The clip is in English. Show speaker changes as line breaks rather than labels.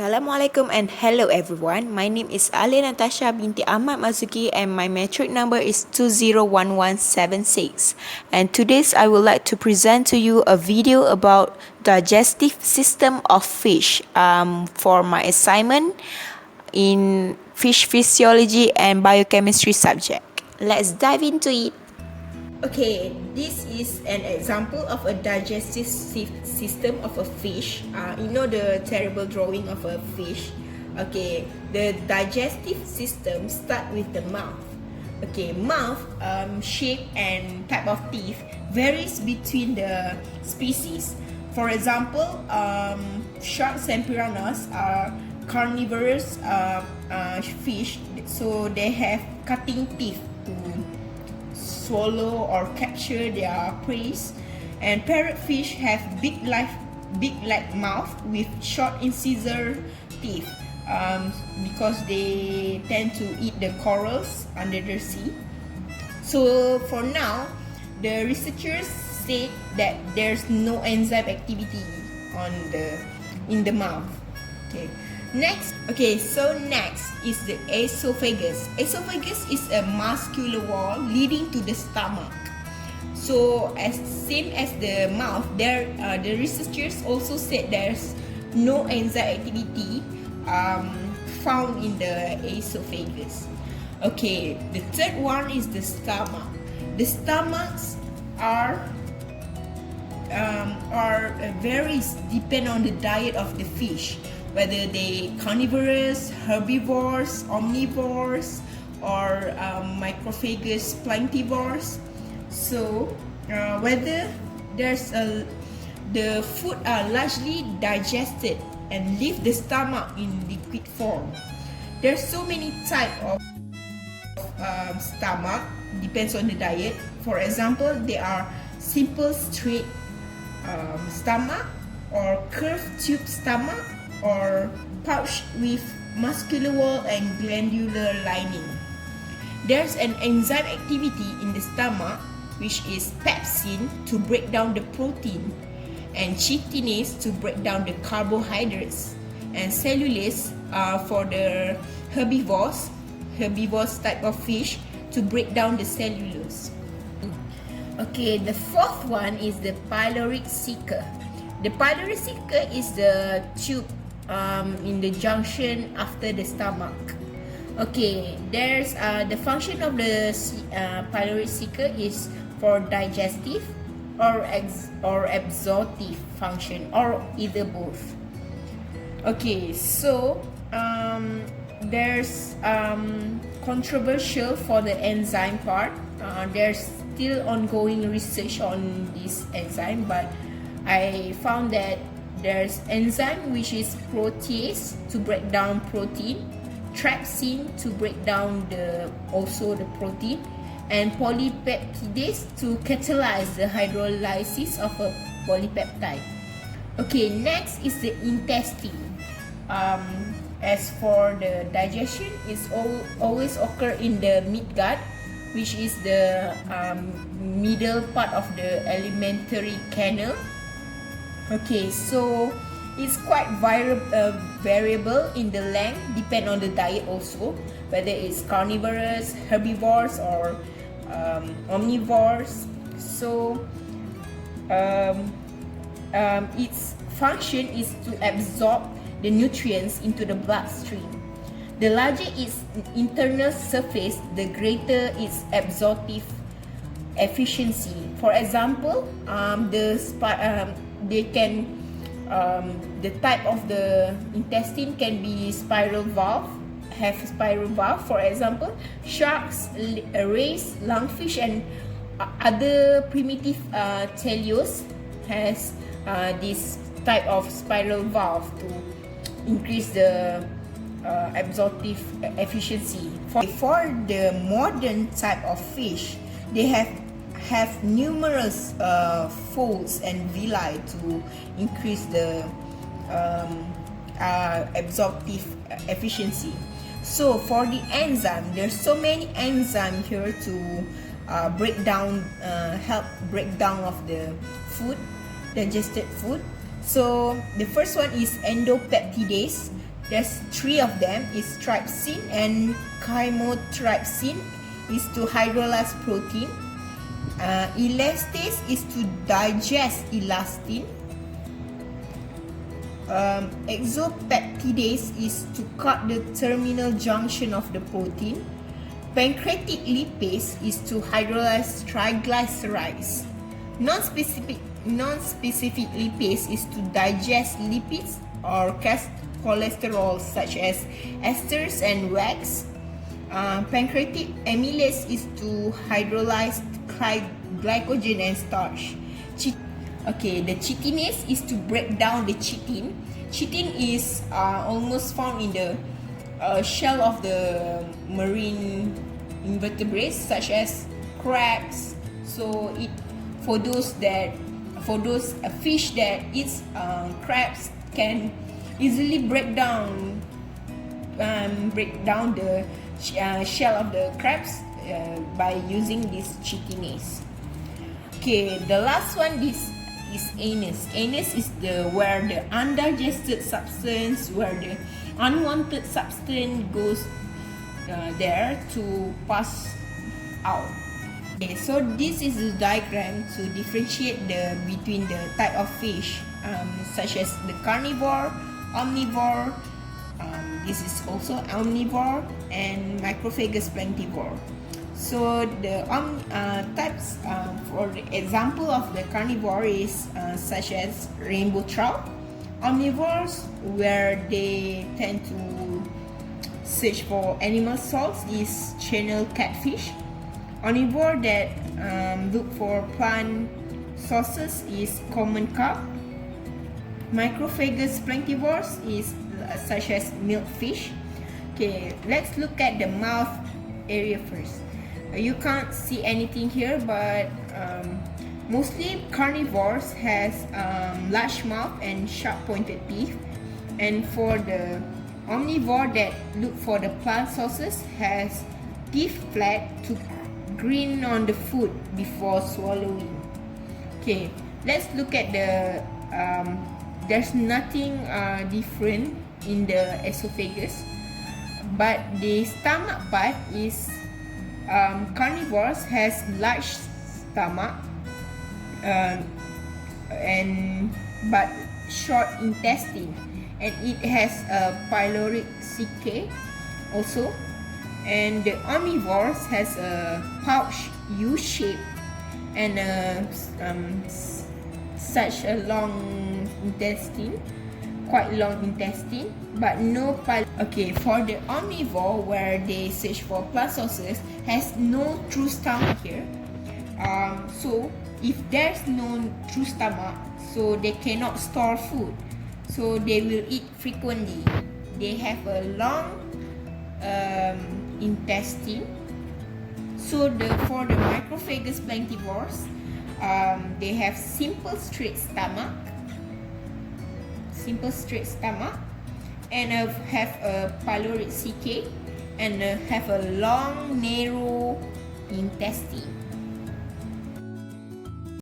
Assalamualaikum and hello everyone. My name is Alia Natasha binti Ahmad Mazuki and my metric number is 201176. And today I would like to present to you a video about digestive system of fish for my assignment in fish physiology and biochemistry subject. Let's dive into it. Okay, this is an example of a digestive system of a fish. You know the terrible drawing of a fish. Okay, the digestive system start with the mouth. Okay, mouth shape and type of teeth varies between the species. For example, sharks and piranhas are carnivorous fish, so they have cutting teeth to swallow or capture their prey, and parrotfish have big like mouth with short incisor teeth because they tend to eat the corals under the sea. So for now, the researchers say that there's no enzyme activity in the mouth. Next is the esophagus. Esophagus is a muscular wall leading to the stomach. So same as the mouth, the researchers also said there's no enzyme activity found in the esophagus. Okay, the third one is the stomach. The stomachs are varies depend on the diet of the fish, whether they carnivorous, herbivores, omnivores, or macrophagous plantivores. So whether the food are largely digested and leave the stomach in liquid form. There's so many types of stomach, depends on the diet. For example, there are simple straight stomach, or curved tube stomach, or pouch with muscular wall and glandular lining. There's an enzyme activity in the stomach, which is pepsin to break down the protein, and chitinase to break down the carbohydrates, and cellulase for the herbivores type of fish to break down the cellulose. Okay, the fourth one is the pyloric ceca. The pyloric ceca is the tube in the junction after the stomach. Okay, there's the function of the pyloric ceca is for digestive or absorptive function, or either both. Okay, so there's controversial for the enzyme part. There's still ongoing research on this enzyme, but I found that there's enzyme which is protease to break down protein, trypsin to break down the protein, and polypeptidase to catalyze the hydrolysis of a polypeptide. Okay, next is the intestine. As for the digestion, it's always occur in the midgut, which is the middle part of the alimentary canal. Okay, so it's quite variable in the length, depend on the diet also, whether it's carnivorous, herbivores, or omnivores. So its function is to absorb the nutrients into the bloodstream. The larger its internal surface, the greater its absorptive efficiency. For example, the type of the intestine can be spiral valve. For example, sharks, rays, lungfish, and other primitive teleos has this type of spiral valve to increase the absorptive efficiency. For the modern type of fish, they have numerous folds and villi to increase the absorptive efficiency. So for the enzyme, there's so many enzymes here to help break down of the food, digested food. So the first one is endopeptidase. There's 3 of them, is trypsin and chymotrypsin is to hydrolyze protein. Elastase is to digest elastin. Exopeptidase is to cut the terminal junction of the protein. Pancreatic lipase is to hydrolyze triglycerides. Non-specific lipase is to digest lipids or cholesterol such as esters and wax. Pancreatic amylase is to hydrolyze glycogen and starch. The chitinase is to break down the chitin. Chitin is almost found in the shell of the marine invertebrates such as crabs. So for those fish that eats crabs can easily break down the shell of the crabs by using this chitinase. Okay, the last one is anus. Anus is where the undigested substance, where the unwanted substance goes there to pass out. Okay, so this is the diagram to differentiate between the type of fish, such as the carnivore, omnivore. This is also omnivore and macrophagous plantivore. So the types, for the example of the carnivore is such as rainbow trout. Omnivores, where they tend to search for animal salts, is channel catfish. Omnivore that look for plant sources is common carp. Macrophagous plantivores is such as milkfish. Okay, let's look at the mouth area first. You can't see anything here, but mostly carnivores has large mouth and sharp pointed teeth. And for the omnivore that look for the plant sources has teeth flat to grin on the food before swallowing. Okay, let's look at the there's nothing different in the esophagus, but the stomach part is carnivores has large stomach but short intestine, and it has a pyloric cache also. And the omnivores has a pouch U shape and such a long intestine, quite long intestine, but no Okay, for the omnivore where they search for plant sources has no true stomach here. So if there's no true stomach, so they cannot store food, so they will eat frequently. They have a long intestine. So for the macrophagous plantivores, they have simple straight stomach, and have a pyloric cache and have a long narrow intestine.